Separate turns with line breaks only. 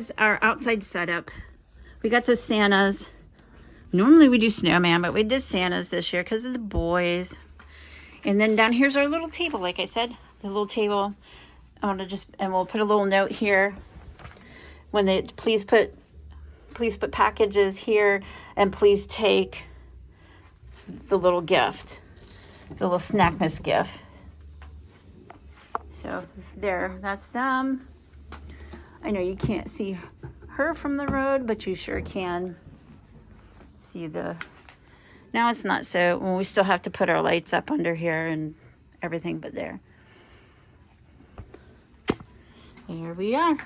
is our outside setup. We got the Santas. Normally we do snowman, but we did Santas this year because of the boys. And then down here's our little table, like I said, the little table. I want to just, and we'll put a little note here when they, please put packages here, and please take the little gift, the little Snackmas gift. So there, that's them. I know you can't see her from the road, but you sure can see the, now it's not so, well, we still have to put our lights up under here and everything, but there we are.